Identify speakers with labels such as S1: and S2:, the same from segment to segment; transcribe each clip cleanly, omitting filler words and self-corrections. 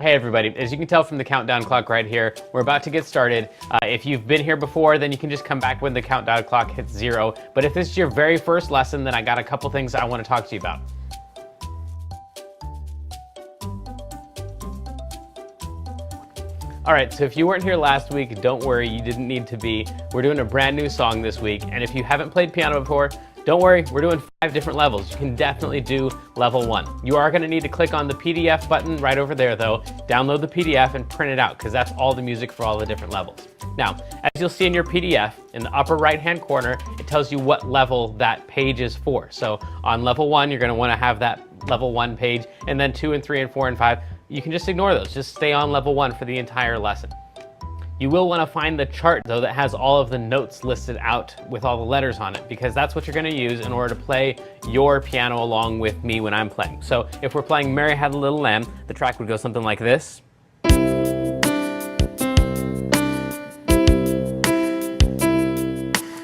S1: Hey everybody, as you can tell from the countdown clock right here, we're about to get started. If you've been here before, then you can just come back when the countdown clock hits 0. But if this is your very first lesson, then I got a couple things I want to talk to you about. All right, so if you weren't here last week, don't worry, you didn't need to be. We're doing a brand new song this week, and if you haven't played piano before, don't worry, we're doing 5 different levels. You can definitely do level 1. You are gonna need to click on the PDF button right over there though, download the PDF and print it out, because that's all the music for all the different levels. Now, as you'll see in your PDF, in the upper right-hand corner, it tells you what level that page is for. So on level 1, you're gonna wanna have that level 1 page, and then 2 and 3 and 4 and 5, you can just ignore those. Just stay on level 1 for the entire lesson. You will want to find the chart though that has all of the notes listed out with all the letters on it, because that's what you're going to use in order to play your piano along with me when I'm playing. So if we're playing Mary Had a Little Lamb, the track would go something like this.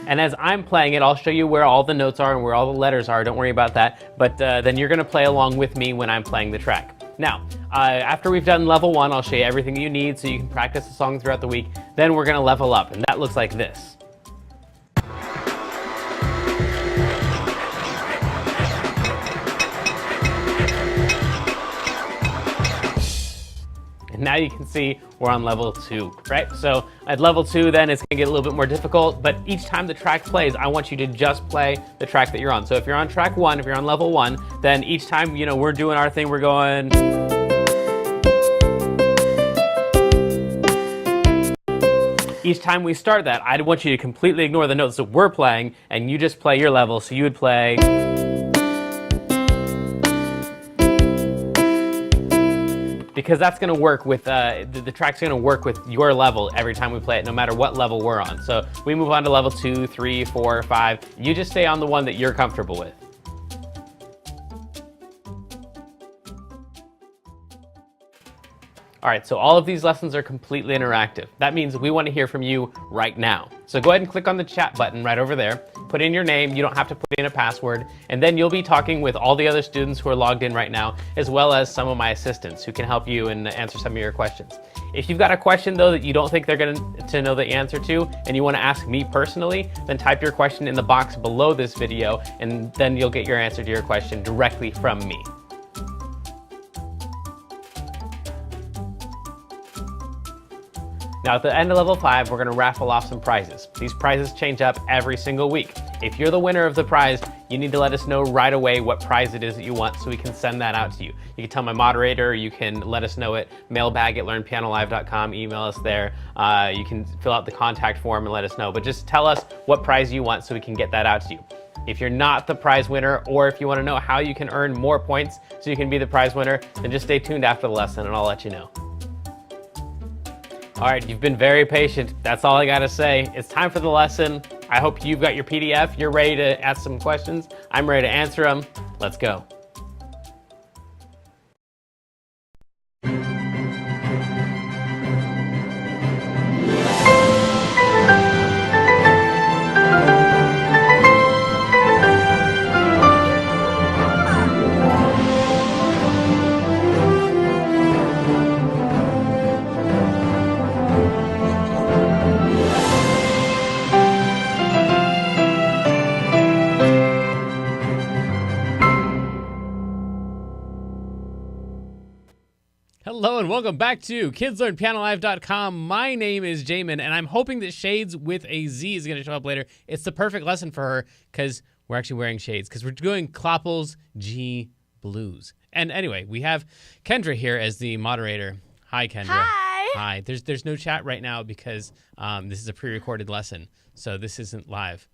S1: And as I'm playing it, I'll show you where all the notes are and where all the letters are. Don't worry about that. But then you're going to play along with me when I'm playing the track. Now, after we've done level 1, I'll show you everything you need so you can practice the song throughout the week. Then we're going to level up, and that looks like this. And now you can see we're on level 2, right? So at level 2, then it's gonna get a little bit more difficult, but each time the track plays, I want you to just play the track that you're on. So if you're on track 1, if you're on level 1, then each time, you know, we're doing our thing, we're going. Each time we start that, I want you to completely ignore the notes that we're playing, and you just play your level. So you would play. Because that's going to work with, the track's going to work with your level every time we play it, no matter what level we're on. So we move on to level 2, 3, 4, 5. You just stay on the one that you're comfortable with. All right, so all of these lessons are completely interactive. That means we want to hear from you right now. So go ahead and click on the chat button right over there. Put in your name, you don't have to put in a password, and then you'll be talking with all the other students who are logged in right now, as well as some of my assistants who can help you and answer some of your questions. If you've got a question though that you don't think they're going to know the answer to, and you want to ask me personally, then type your question in the box below this video, and then you'll get your answer to your question directly from me. Now at the end of level 5, we're gonna raffle off some prizes. These prizes change up every single week. If you're the winner of the prize, you need to let us know right away what prize it is that you want so we can send that out to you. You can tell my moderator, you can let us know at mailbag@learnpianolive.com, email us there. You can fill out the contact form and let us know, but just tell us what prize you want so we can get that out to you. If you're not the prize winner, or if you wanna know how you can earn more points so you can be the prize winner, then just stay tuned after the lesson and I'll let you know. All right, you've been very patient. That's all I gotta say. It's time for the lesson. I hope you've got your PDF. You're ready to ask some questions. I'm ready to answer them. Let's go. Hello and welcome back to KidsLearnPianoLive.com. My name is Jamin, and I'm hoping that Shades with a Z is going to show up later. It's the perfect lesson for her because we're actually wearing shades because we're doing Klopol's G Blues. And anyway, we have Kendra here as the moderator. Hi, Kendra.
S2: Hi.
S1: Hi. There's no chat right now because this is a pre-recorded lesson, so this isn't live.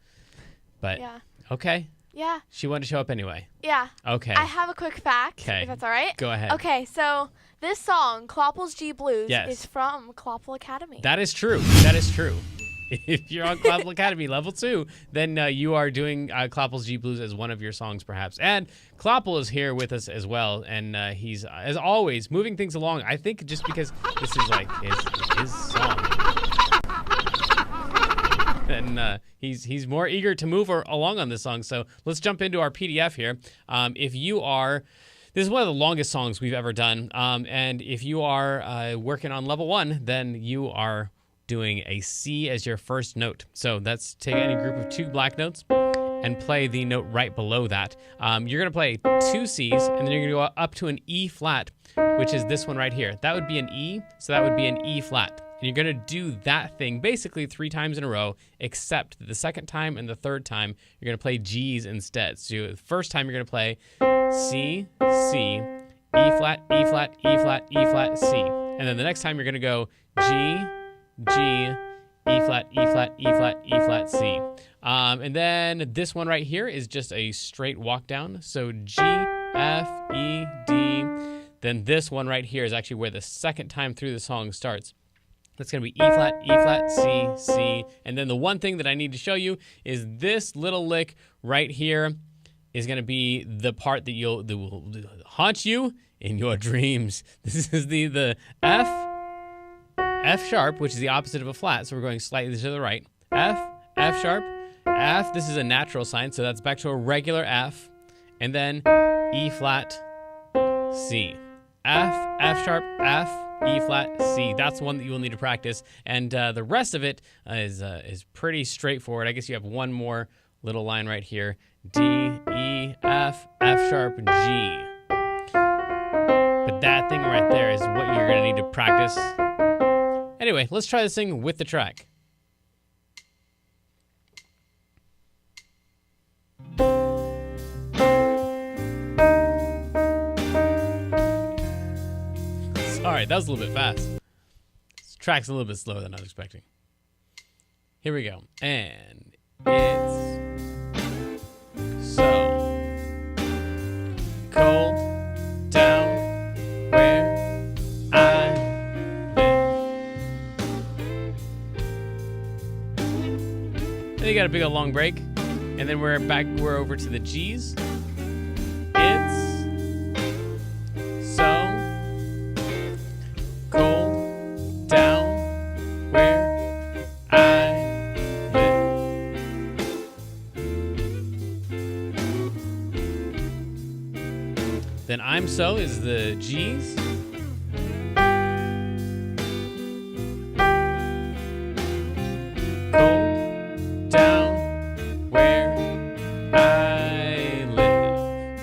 S1: But
S2: Yeah.
S1: Okay.
S2: Yeah.
S1: She wanted to show up anyway.
S2: Yeah.
S1: Okay.
S2: I have a quick fact,
S1: Okay.
S2: if that's all right.
S1: Go ahead.
S2: Okay, so this song, Klopol's G Blues,
S1: Yes.
S2: is from Klopol Academy.
S1: That is true. That is true. If you're on Klopol Academy level 2, then you are doing Klopol's G Blues as one of your songs, perhaps. And Klopol is here with us as well, and he's, as always, moving things along. I think just because this is like his song. And he's more eager to move along on this song. So let's jump into our PDF here. If you are This is one of the longest songs we've ever done. And if you are working on level 1, then you are doing a C as your first note. So that's take any group of 2 black notes and play the note right below that. You're gonna play 2 C's, and then you're gonna go up to an E flat, which is this one right here. That would be an E, so that would be an E flat. And you're gonna do that thing basically 3 times in a row, except the second time and the third time, you're gonna play G's instead. So the first time you're gonna play C, C, E flat, E flat, E flat, E flat, C. And then the next time you're gonna go G, G, E flat, E flat, E flat, E flat, C. And then this one right here is just a straight walk down. So G, F, E, D. Then this one right here is actually where the second time through the song starts. That's going to be E flat, C, C. And then the one thing that I need to show you is this little lick right here is going to be the part that will haunt you in your dreams. This is the F sharp, which is the opposite of a flat. So we're going slightly to the right. F sharp, F. This is a natural sign, so that's back to a regular F. And then E flat, C. F sharp, F, E flat, C. That's the one that you will need to practice. And the rest of it is pretty straightforward. I guess you have one more little line right here. D, E, F, F sharp, G. But that thing right there is what you're gonna need to practice. Anyway, let's try this thing with the track. Sorry, that was a little bit fast. This track's a little bit slower than I was expecting. Here we go. And it's so cold down where I live. Then you got a big old long break. And then we're over to the G's. It's so cold down where I live. Then I'm so is the G's. Cold down where I live.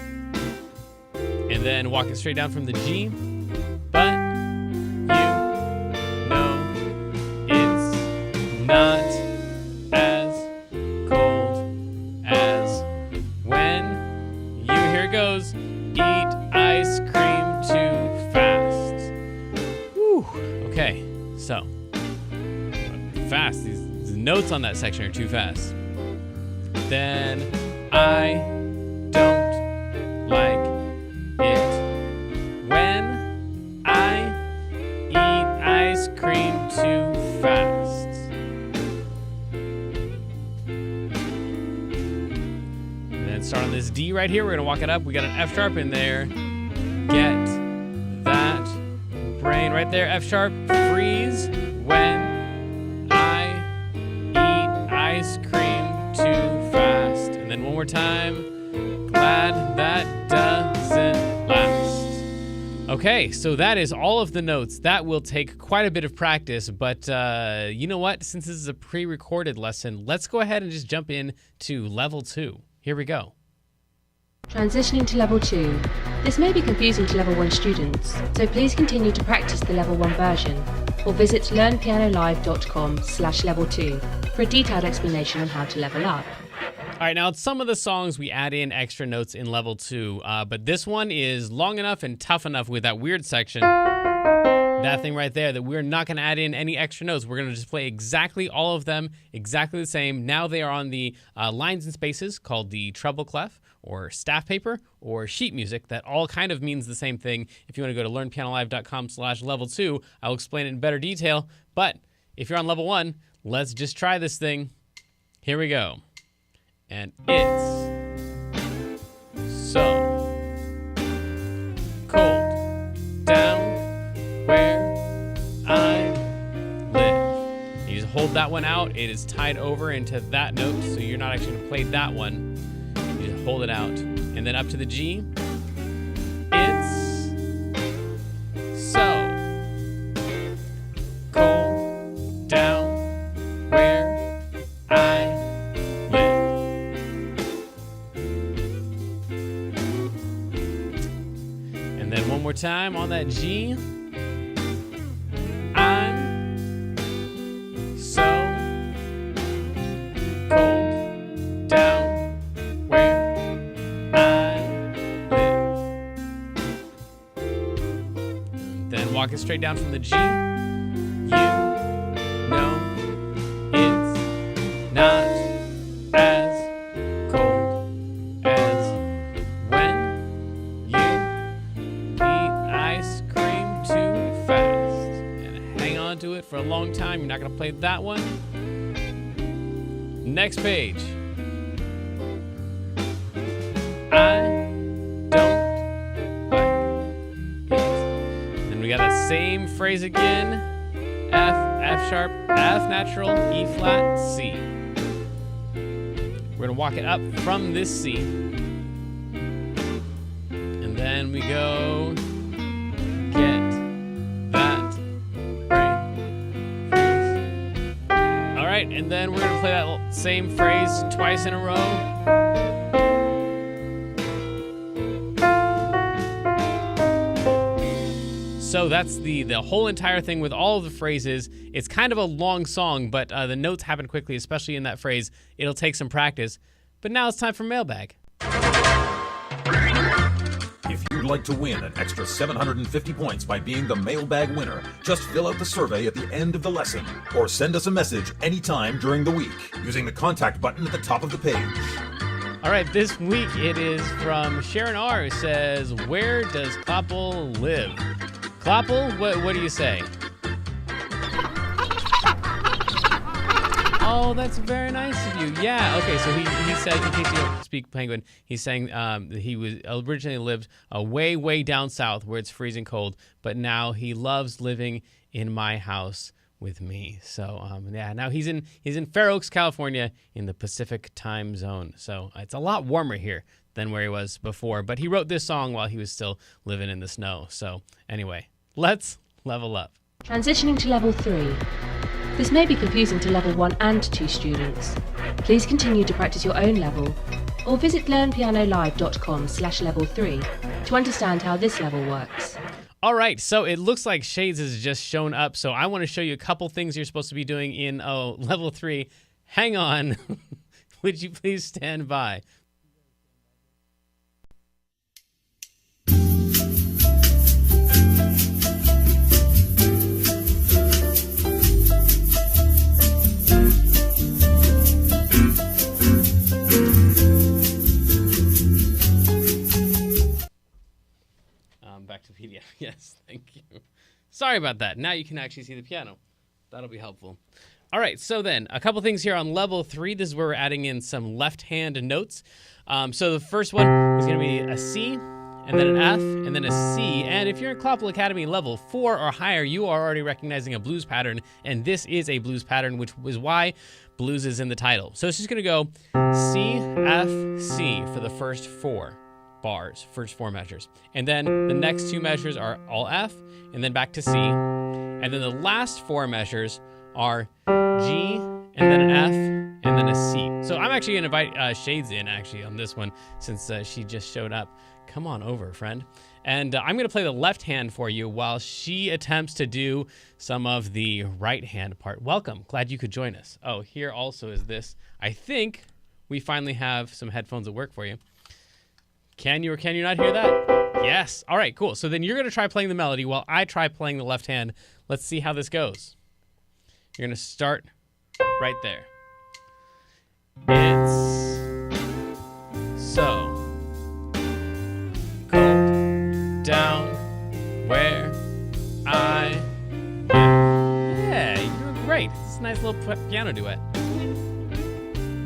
S1: And then walk it straight down from the G. But not as cold as when you, here it goes, eat ice cream too fast. Whew. Okay, so fast. These notes on that section are too fast. Then I don't like it when I eat ice cream too fast. Start on this D right here. We're gonna walk it up. We got an F sharp in there. Get that brain right there. F sharp, freeze when I eat ice cream too fast. And then one more time. Glad that doesn't last. Okay, so that is all of the notes. That will take quite a bit of practice, but you know what? Since this is a pre-recorded lesson, let's go ahead and just jump in to level 2. Here we go.
S3: Transitioning to Level 2. This may be confusing to Level 1 students, so please continue to practice the Level 1 version, or visit learnpianolive.com/level2 for a detailed explanation on how to level up.
S1: All right, now some of the songs we add in extra notes in level 2, but this one is long enough and tough enough with that weird section, that thing right there, that we're not going to add in any extra notes. We're going to just play exactly all of them, exactly the same. Now they are on the lines and spaces called the treble clef, or staff paper, or sheet music. That all kind of means the same thing. If you want to go to learnpianolive.com/level2, I'll explain it in better detail. But if you're on level 1, let's just try this thing. Here we go. And it's so cold down where I live. You just hold that one out. It is tied over into that note, so you're not actually going to play that one. You just hold it out. And then up to the G. It's then one more time on that G. I'm so cold down where I live. And then walk it straight down from the G. You know it's not as cold as when you eat ice cream too fast. And hang on to it for a long time. You're not going to play that one. Next page. I don't like it. Then we got that same phrase again. F, F sharp, F natural, E flat, C. We're gonna walk it up from this C. And then we go get that phrase. All right, and then we're gonna play that same phrase twice in a row. So that's the whole entire thing with all of the phrases. It's kind of a long song, but the notes happen quickly, especially in that phrase. It'll take some practice. But now it's time for mailbag.
S4: If you'd like to win an extra 750 points by being the mailbag winner, just fill out the survey at the end of the lesson or send us a message anytime during the week using the contact button at the top of the page.
S1: All right, this week it is from Sharon R. who says, where does Klopol live? Klopol, what do you say? Oh, that's very nice of you. Yeah, okay, so he said, in case you don't speak Penguin, he's saying he was originally lived way, way down south where it's freezing cold, but now he loves living in my house with me. So, yeah, now he's in Fair Oaks, California in the Pacific time zone. So it's a lot warmer here than where he was before, but he wrote this song while he was still living in the snow. So anyway, let's level up.
S3: Transitioning to level 3. This may be confusing to level 1 and 2 students. Please continue to practice your own level or visit learnpianolive.com/level3 to understand how this level works.
S1: All right, so it looks like Shades has just shown up, so I want to show you a couple things you're supposed to be doing in level 3. Hang on. Would you please stand by? Back to PDF. Yes, thank you. Sorry about that. Now you can actually see the piano. That'll be helpful. All right, so then a couple things here on level 3. This is where we're adding in some left-hand notes. So the first one is going to be a C, and then an F, and then a C. And if you're in Klopol Academy level 4 or higher, you are already recognizing a blues pattern, and this is a blues pattern, which is why blues is in the title. So it's just going to go C, F, C for the first 4 bars, first 4 measures. And then the next 2 measures are all F, and then back to C. And then the last 4 measures are G, and then an F, and then a C. So I'm actually going to invite Shades in, actually, on this one, since she just showed up. Come on over, friend. And I'm going to play the left hand for you while she attempts to do some of the right hand part. Welcome. Glad you could join us. Oh, here also is this. I think we finally have some headphones that work for you. Can you or can you not hear that? Yes. All right, cool. So then you're going to try playing the melody while I try playing the left hand. Let's see how this goes. You're going to start right there. It's so cold down where I live. Yeah, you're doing great. It's a nice little piano duet.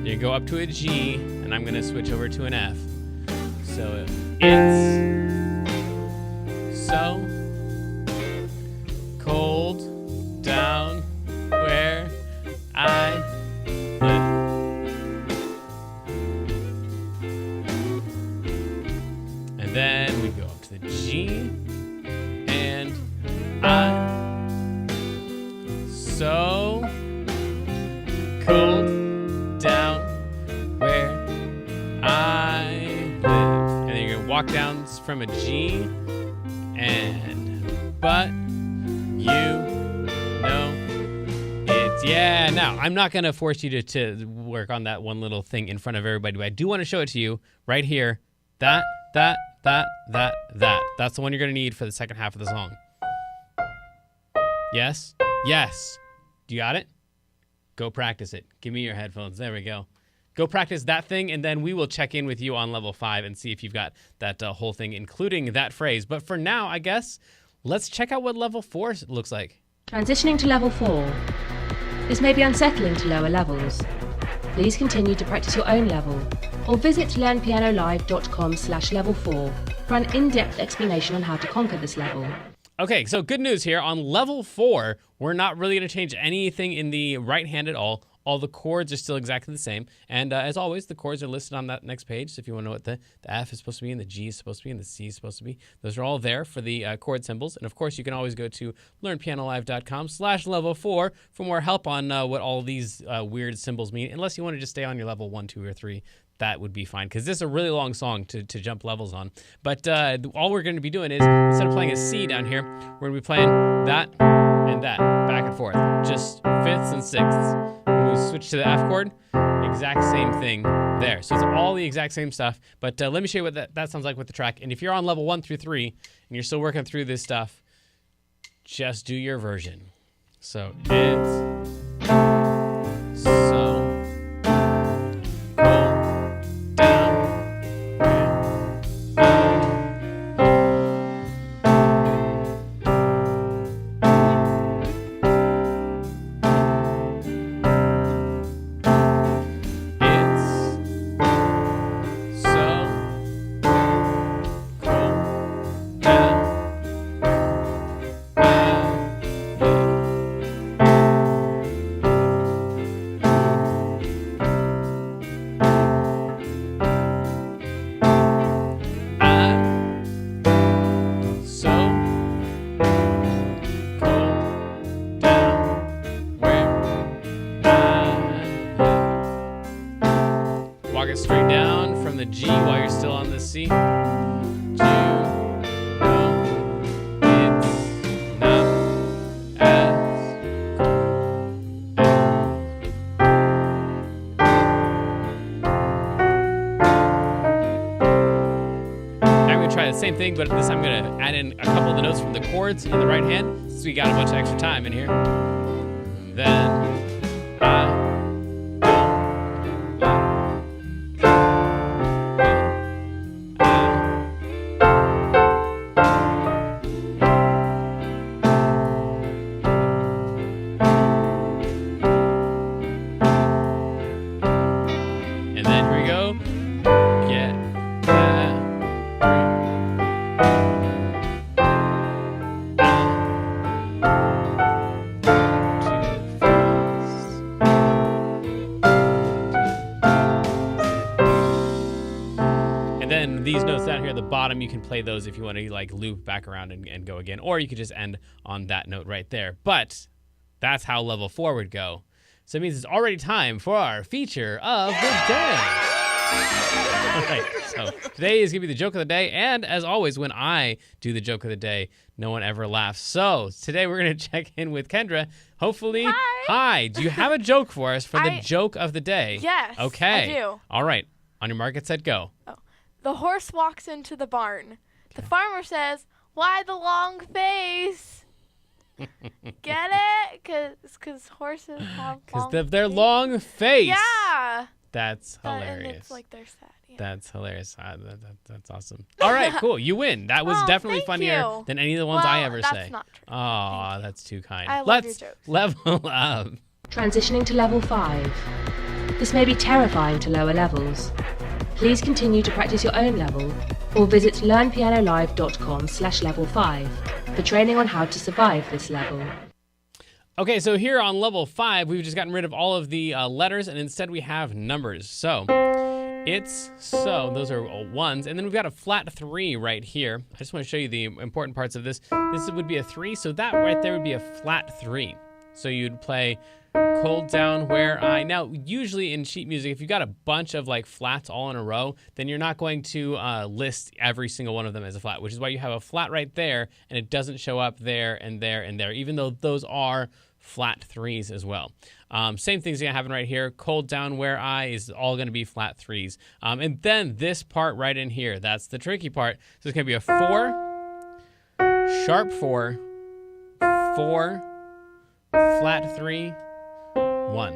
S1: You go up to a G, and I'm going to switch over to an F. So it's so cold down where I live. And then we go up to the G, and I'm so cold down where I live. And then you're gonna walk down from a G, but you know it's, yeah. Now, I'm not going to force you to work on that one little thing in front of everybody, but I do want to show it to you right here. That's the one you're going to need for the second half of the song. Yes? Yes. Do you got it? Go practice it. Give me your headphones. There we go. Go practice that thing, and then we will check in with you on level 5 and see if you've got that whole thing, including that phrase. But for now, I guess, let's check out what level 4 looks like.
S3: Transitioning to level 4. This may be unsettling to lower levels. Please continue to practice your own level, or visit learnpianolive.com/level4 for an in-depth explanation on how to conquer this level.
S1: Okay, so good news here. On level 4, we're not really going to change anything in the right hand at all. All the chords are still exactly the same. And as always, the chords are listed on that next page. So if you want to know what the F is supposed to be and the G is supposed to be and the C is supposed to be, those are all there for the chord symbols. And of course, you can always go to learnpianolive.com/level4 for more help on what all these weird symbols mean, unless you want to just stay on your level 1, 2, or 3. That would be fine, because this is a really long song to jump levels on. But all we're going to be doing is, instead of playing a C down here, we're going to be playing that and that, back and forth, just fifths and sixths. When we switch to the F chord, exact same thing there. So it's all the exact same stuff. But let me show you what that sounds like with the track. And if you're on level 1 through 3, and you're still working through this stuff, just do your version. So it's so cool. Walk it straight down from the G while you're still on the C. Do you know it's not as I'm going to try the same thing, but this I'm going to add in a couple of the notes from the chords in the right hand, since we got a bunch of extra time in here. Then these notes down here at the bottom, you can play those if you want to like loop back around and go again, or you could just end on that note right there. But that's how level 4 would go. So it means it's already time for our feature of the day. All right, so today is going to be the joke of the day, and as always, when I do the joke of the day, no one ever laughs. So today we're going to check in with Kendra. Hopefully, hi. Do you have a joke for us for the joke of the day?
S2: Yes,
S1: okay.
S2: I do.
S1: All right, on your mark, get set, go.
S2: Oh. The horse walks into the barn. The farmer says, "Why the long face?" Get it? Because horses have long
S1: Because of their long face.
S2: Yeah.
S1: That's hilarious.
S2: And it's like they're sad. Yeah.
S1: That's hilarious. That's awesome. All right, cool. You win. That was definitely
S2: thank
S1: funnier
S2: you.
S1: than any of the ones I ever
S2: that's
S1: say.
S2: Not true.
S1: Oh, that's too kind.
S2: I love
S1: Let's
S2: your jokes.
S1: level up.
S3: Transitioning to level 5. This may be terrifying to lower levels. Please continue to practice your own level, or visit learnpianolive.com/level5 for training on how to survive this level.
S1: Okay, so here on level 5, we've just gotten rid of all of the letters, and instead we have numbers. So it's so, those are ones, and then we've got a flat 3 right here. I just want to show you the important parts of this. This would be a 3, so that right there would be a flat 3. So you'd play Cold Down Where I. Now, usually in sheet music, if you've got a bunch of like flats all in a row, then you're not going to list every single one of them as a flat, which is why you have a flat right there, and it doesn't show up there and there and there, even though those are flat threes as well. Same thing's gonna happen right here. Cold Down Where I is all gonna be flat threes. And then this part right in here, that's the tricky part. So it's gonna be a 4, sharp 4, 4, flat 3, 1.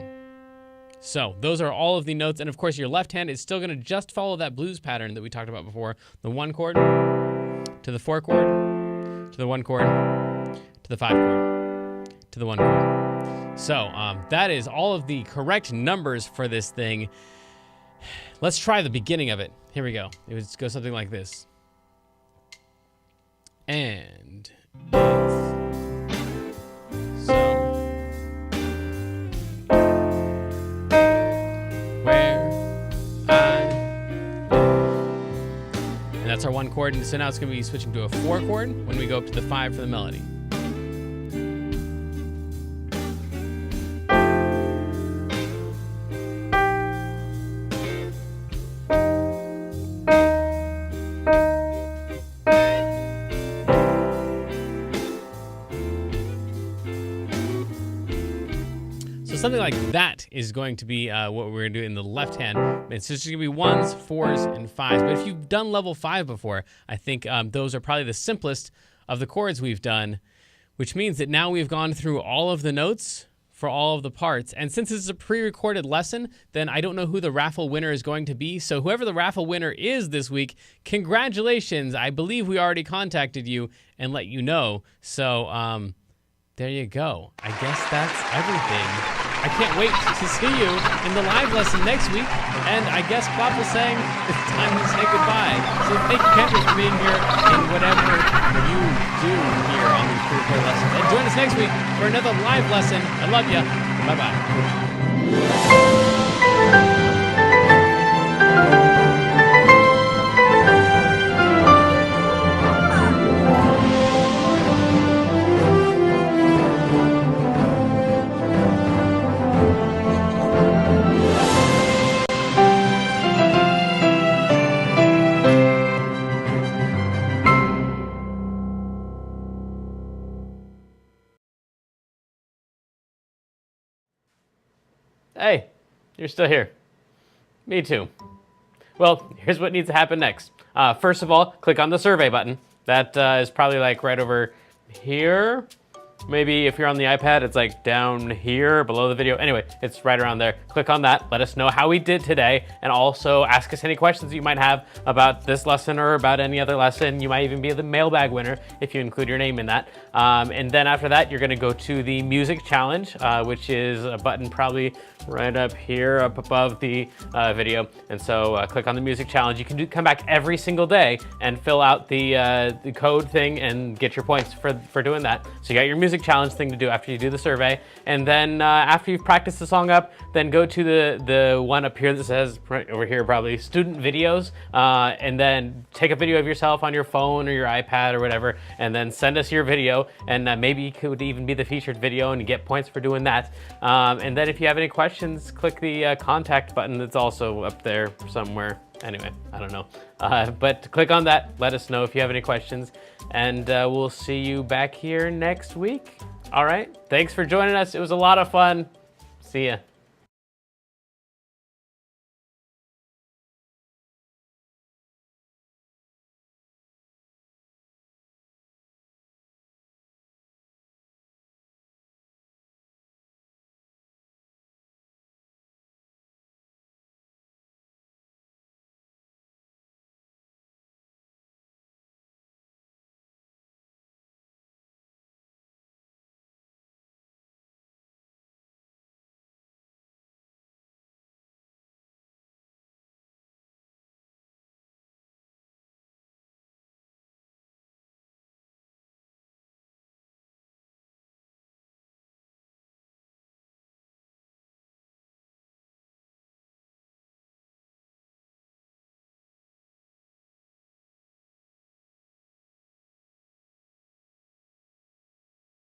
S1: So those are all of the notes, and of course your left hand is still going to just follow that blues pattern that we talked about before. The 1 chord, to the 4 chord, to the 1 chord, to the 5 chord, to the 1 chord. So that is all of the correct numbers for this thing. Let's try the beginning of it. Here we go. It would go something like this. And it's so. That's our 1 chord, and so now it's going to be switching to a 4 chord when we go up to the 5 for the melody. So something like that is going to be what we're going to do in the left hand. It's just going to be 1s, 4s, and 5s. But if you've done level 5 before, I think those are probably the simplest of the chords we've done, which means that now we've gone through all of the notes for all of the parts. And since this is a pre-recorded lesson, then I don't know who the raffle winner is going to be. So whoever the raffle winner is this week, congratulations. I believe we already contacted you and let you know. So there you go. I guess that's everything. I can't wait to see you in the live lesson next week. And I guess Klopol's saying it's time to say goodbye. So thank you, Kendrick, for being here in whatever you do here on these pre-recorded lessons. And join us next week for another live lesson. I love you. Bye-bye. Hey, you're still here. Me too. Well, here's what needs to happen next. First of all, click on the survey button. That is probably like right over here. Maybe if you're on the iPad, it's like down here below the video. Anyway, it's right around there. Click on that. Let us know how we did today, and also ask us any questions you might have about this lesson or about any other lesson. You might even be the mailbag winner if you include your name in that. And then after that, you're gonna go to the music challenge, which is a button probably right up here, up above the video. And so click on the music challenge. You can come back every single day and fill out the code thing and get your points for doing that. So you got your music challenge thing to do after you do the survey. And then after you've practiced the song up, then go to the one up here that says, right over here probably, student videos, and then take a video of yourself on your phone or your iPad or whatever, and then send us your video, and maybe you could even be the featured video and get points for doing that. And then if you have any questions, click the contact button that's also up there somewhere. Anyway, I don't know. But click on that, let us know if you have any questions, and we'll see you back here next week. All right, thanks for joining us. It was a lot of fun. See ya.